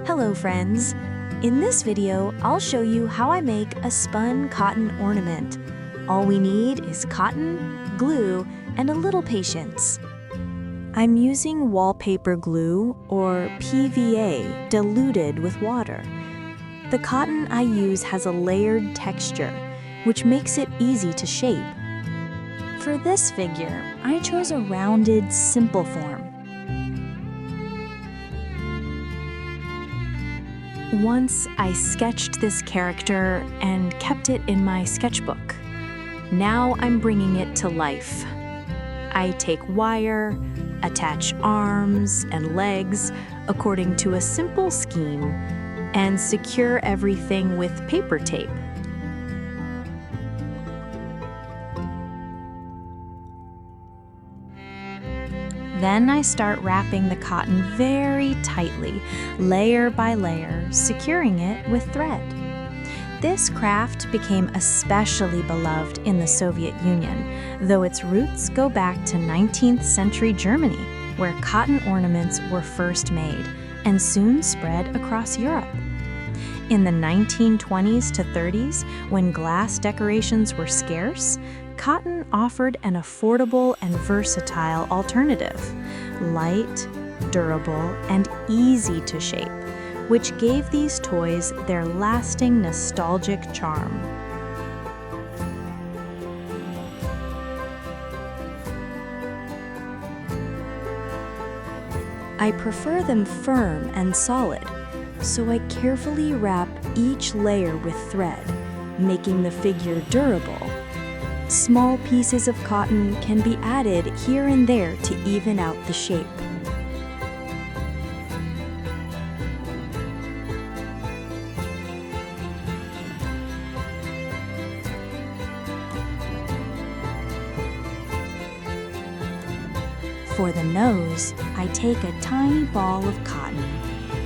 Hello friends! In this video, I'll show you how I make a spun cotton ornament. All we need is cotton, glue, and a little patience. I'm using wallpaper glue, or PVA, diluted with water. The cotton I use has a layered texture, which makes it easy to shape. For this figure, I chose a rounded, simple form. Once I sketched this character and kept it in my sketchbook. Now I'm bringing it to life. I take wire, attach arms and legs according to a simple scheme, and secure everything with paper tape. Then I start wrapping the cotton very tightly, layer by layer, securing it with thread. This craft became especially beloved in the Soviet Union, though its roots go back to 19th century Germany, where cotton ornaments were first made and soon spread across Europe. In the 1920s to 30s, when glass decorations were scarce, cotton offered an affordable and versatile alternative, light, durable, and easy to shape, which gave these toys their lasting nostalgic charm. I prefer them firm and solid, so I carefully wrap each layer with thread, making the figure durable. Small pieces of cotton can be added here and there to even out the shape. For the nose, I take a tiny ball of cotton,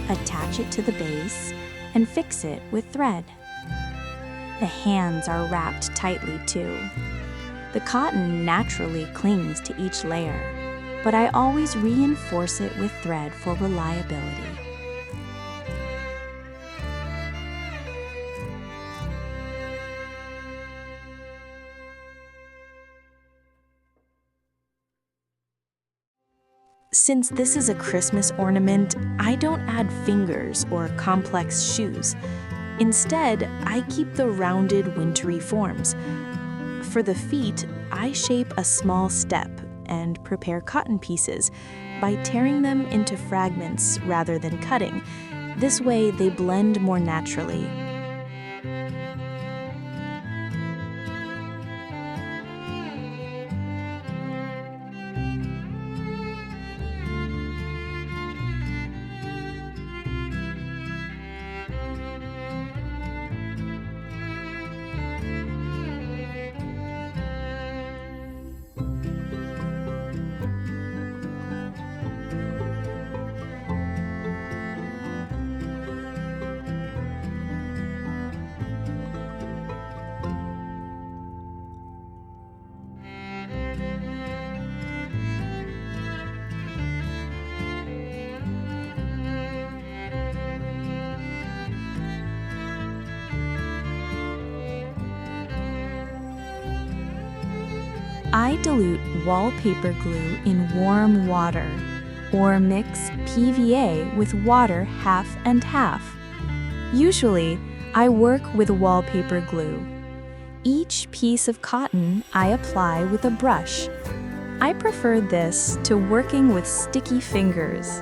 attach it to the base, and fix it with thread. The hands are wrapped tightly too. The cotton naturally clings to each layer, but I always reinforce it with thread for reliability. Since this is a Christmas ornament, I don't add fingers or complex shoes. Instead, I keep the rounded, wintry forms. For the feet, I shape a small step and prepare cotton pieces by tearing them into fragments rather than cutting. This way, they blend more naturally. I dilute wallpaper glue in warm water, or mix PVA with water half and half. Usually, I work with wallpaper glue. Each piece of cotton I apply with a brush. I prefer this to working with sticky fingers.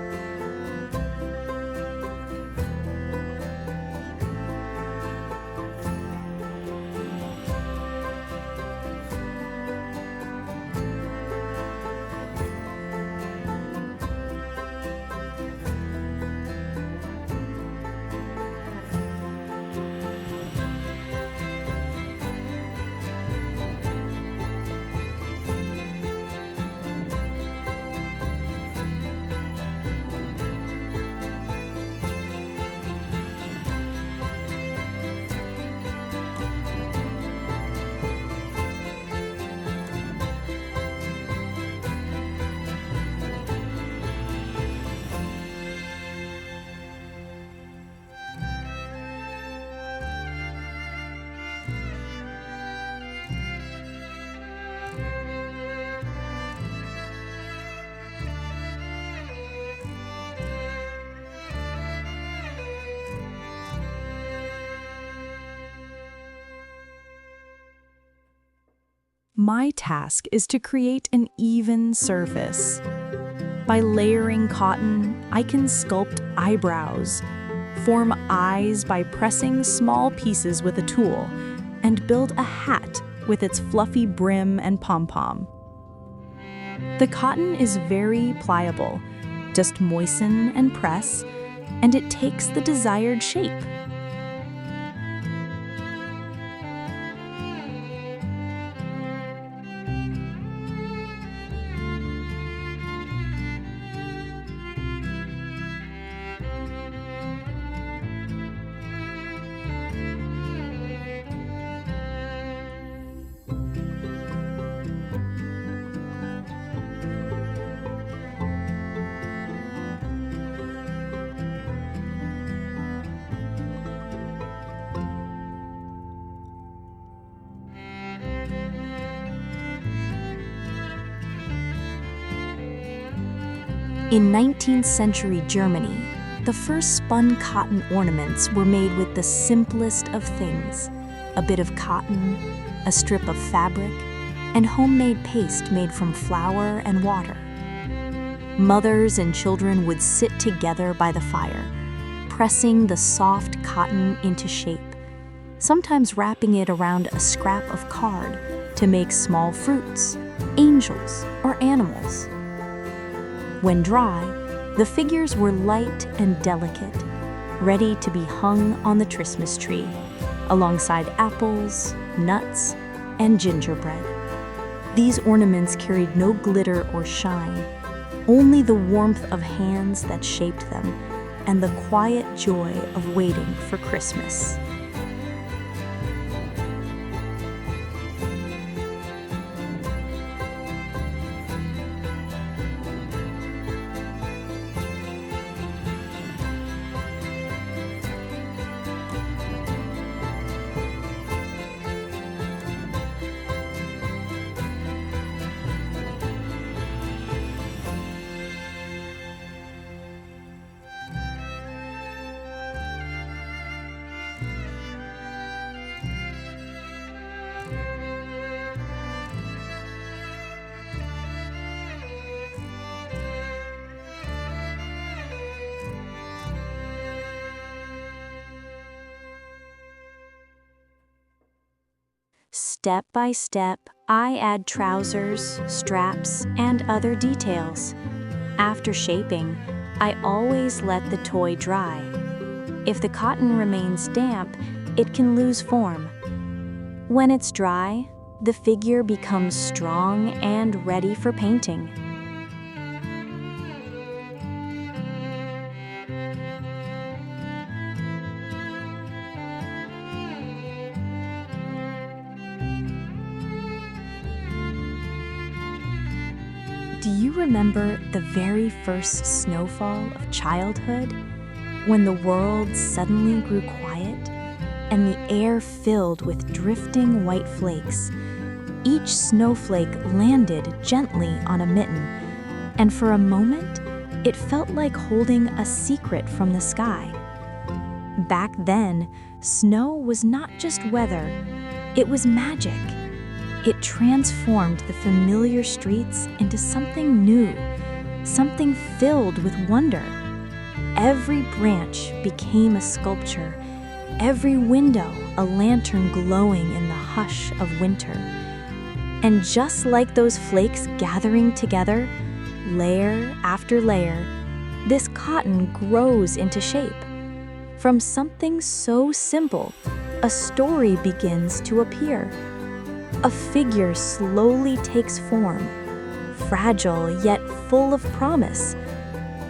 My task is to create an even surface. By layering cotton, I can sculpt eyebrows, form eyes by pressing small pieces with a tool, and build a hat with its fluffy brim and pom-pom. The cotton is very pliable. Just moisten and press, and it takes the desired shape. In 19th century Germany, the first spun cotton ornaments were made with the simplest of things: a bit of cotton, a strip of fabric, and homemade paste made from flour and water. Mothers and children would sit together by the fire, pressing the soft cotton into shape, sometimes wrapping it around a scrap of card to make small fruits, angels, or animals. When dry, the figures were light and delicate, ready to be hung on the Christmas tree, alongside apples, nuts, and gingerbread. These ornaments carried no glitter or shine, only the warmth of hands that shaped them and the quiet joy of waiting for Christmas. Step by step, I add trousers, straps, and other details. After shaping, I always let the toy dry. If the cotton remains damp, it can lose form. When it's dry, the figure becomes strong and ready for painting. Do you remember the very first snowfall of childhood, when the world suddenly grew quiet and the air filled with drifting white flakes? Each snowflake landed gently on a mitten, and for a moment, it felt like holding a secret from the sky. Back then, snow was not just weather, it was magic. It transformed the familiar streets into something new, something filled with wonder. Every branch became a sculpture, every window a lantern glowing in the hush of winter. And just like those flakes gathering together, layer after layer, this cotton grows into shape. From something so simple, a story begins to appear. A figure slowly takes form, fragile yet full of promise,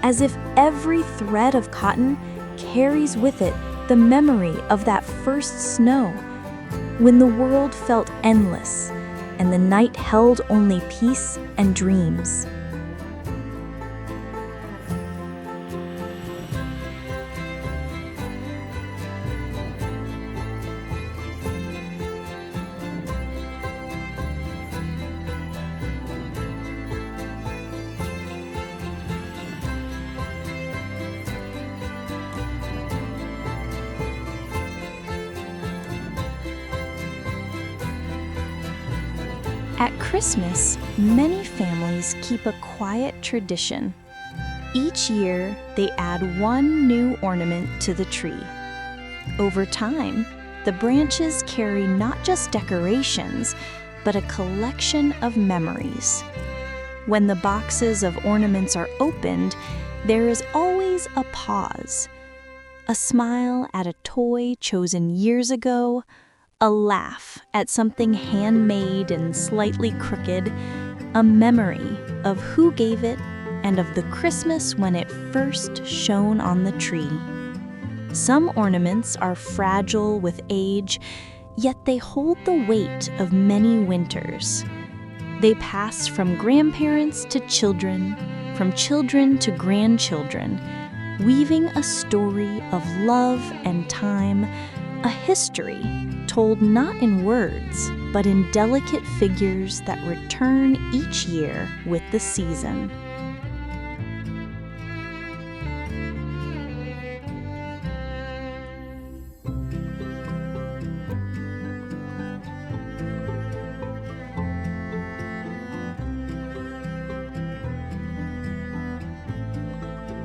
as if every thread of cotton carries with it the memory of that first snow, when the world felt endless and the night held only peace and dreams. At Christmas, many families keep a quiet tradition. Each year, they add one new ornament to the tree. Over time, the branches carry not just decorations, but a collection of memories. When the boxes of ornaments are opened, there is always a pause. A smile at a toy chosen years ago, a laugh at something handmade and slightly crooked, a memory of who gave it and of the Christmas when it first shone on the tree. Some ornaments are fragile with age, yet they hold the weight of many winters. They pass from grandparents to children, from children to grandchildren, weaving a story of love and time, a history told not in words, but in delicate figures that return each year with the season.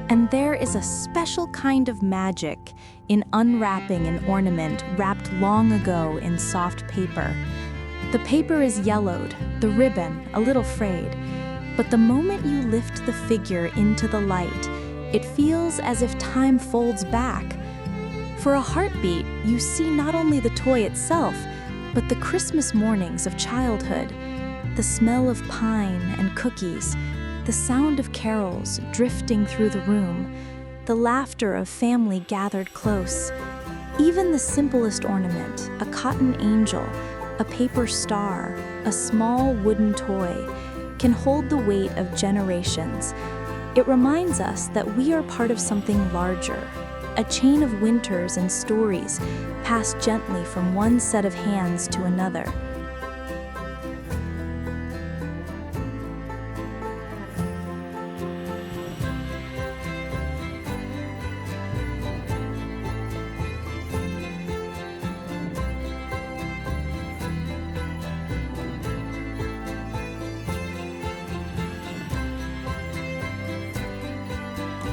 And there is a special kind of magic in unwrapping an ornament wrapped long ago in soft paper. The paper is yellowed, the ribbon a little frayed, but the moment you lift the figure into the light, it feels as if time folds back. For a heartbeat, you see not only the toy itself, but the Christmas mornings of childhood, the smell of pine and cookies, the sound of carols drifting through the room, the laughter of family gathered close. Even the simplest ornament, a cotton angel, a paper star, a small wooden toy, can hold the weight of generations. It reminds us that we are part of something larger, a chain of winters and stories passed gently from one set of hands to another.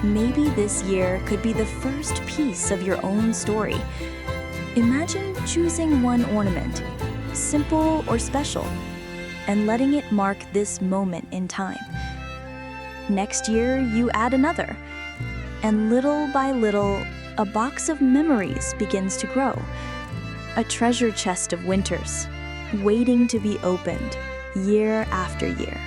Maybe this year could be the first piece of your own story. Imagine choosing one ornament, simple or special, and letting it mark this moment in time. Next year, you add another, and little by little, a box of memories begins to grow. A treasure chest of winters, waiting to be opened year after year.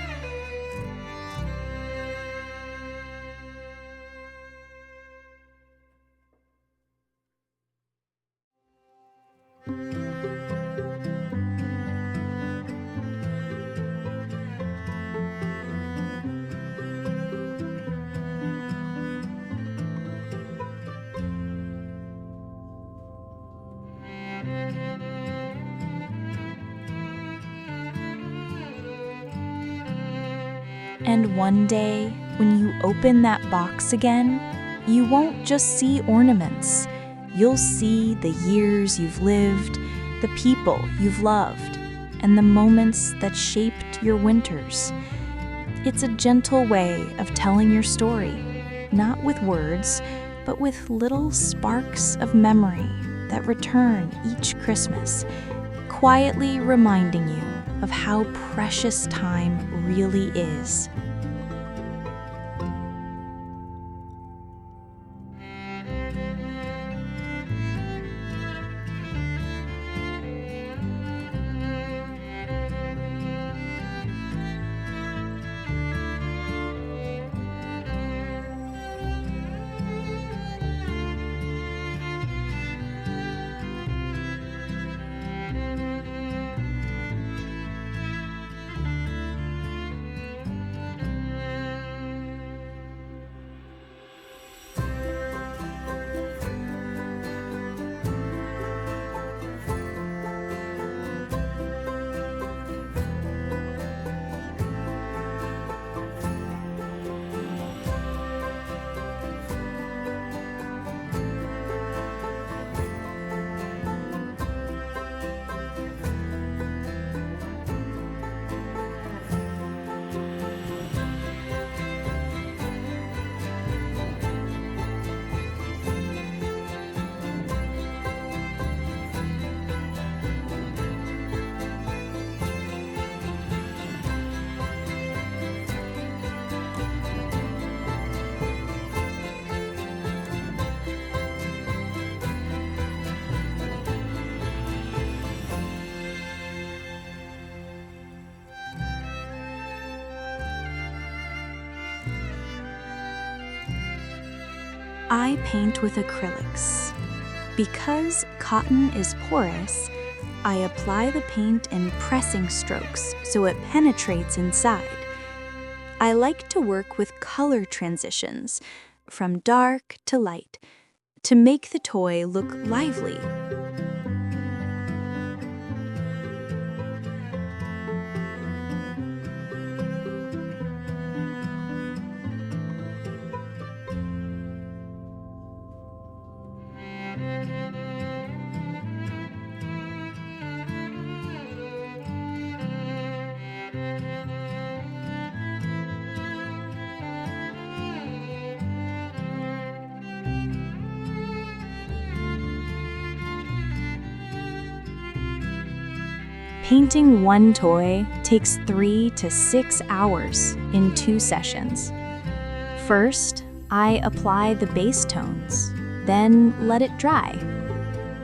And one day, when you open that box again, you won't just see ornaments. You'll see the years you've lived, the people you've loved, and the moments that shaped your winters. It's a gentle way of telling your story, not with words, but with little sparks of memory that return each Christmas, quietly reminding you of how precious time really is. I paint with acrylics. Because cotton is porous, I apply the paint in pressing strokes so it penetrates inside. I like to work with color transitions, from dark to light, to make the toy look lively. Painting one toy takes 3 to 6 hours in 2 sessions. First, I apply the base tones, then let it dry.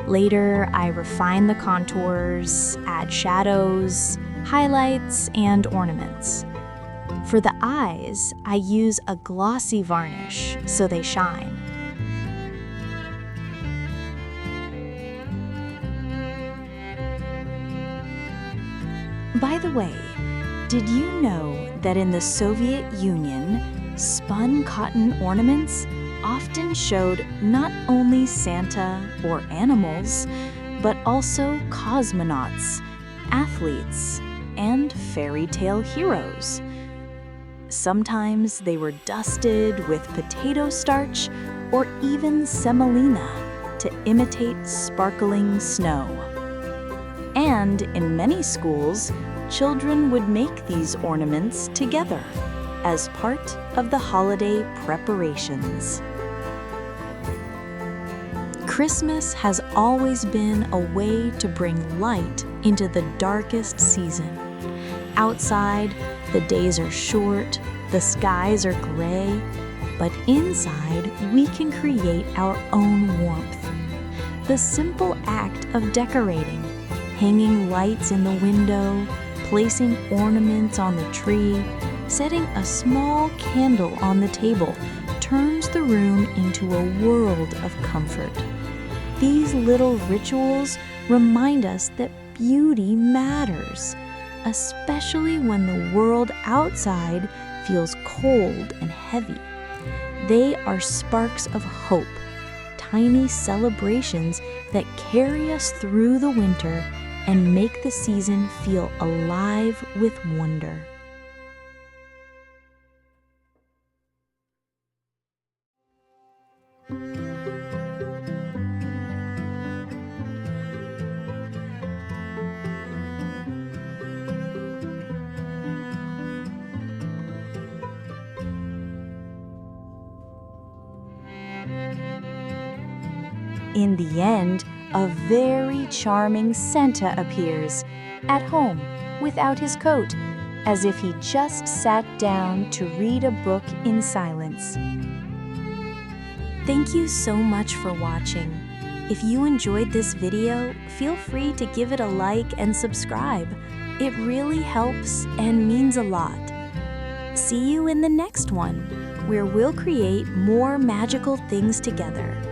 Later, I refine the contours, add shadows, highlights, and ornaments. For the eyes, I use a glossy varnish so they shine. By the way, did you know that in the Soviet Union, spun cotton ornaments often showed not only Santa or animals, but also cosmonauts, athletes, and fairy tale heroes? Sometimes they were dusted with potato starch or even semolina to imitate sparkling snow. And in many schools, children would make these ornaments together as part of the holiday preparations. Christmas has always been a way to bring light into the darkest season. Outside, the days are short, the skies are gray, but inside, we can create our own warmth. The simple act of decorating, hanging lights in the window, placing ornaments on the tree, setting a small candle on the table turns the room into a world of comfort. These little rituals remind us that beauty matters, especially when the world outside feels cold and heavy. They are sparks of hope, tiny celebrations that carry us through the winter and make the season feel alive with wonder. In the end, a very charming Santa appears, at home, without his coat, as if he just sat down to read a book in silence. Thank you so much for watching. If you enjoyed this video, feel free to give it a like and subscribe. It really helps and means a lot. See you in the next one, where we'll create more magical things together.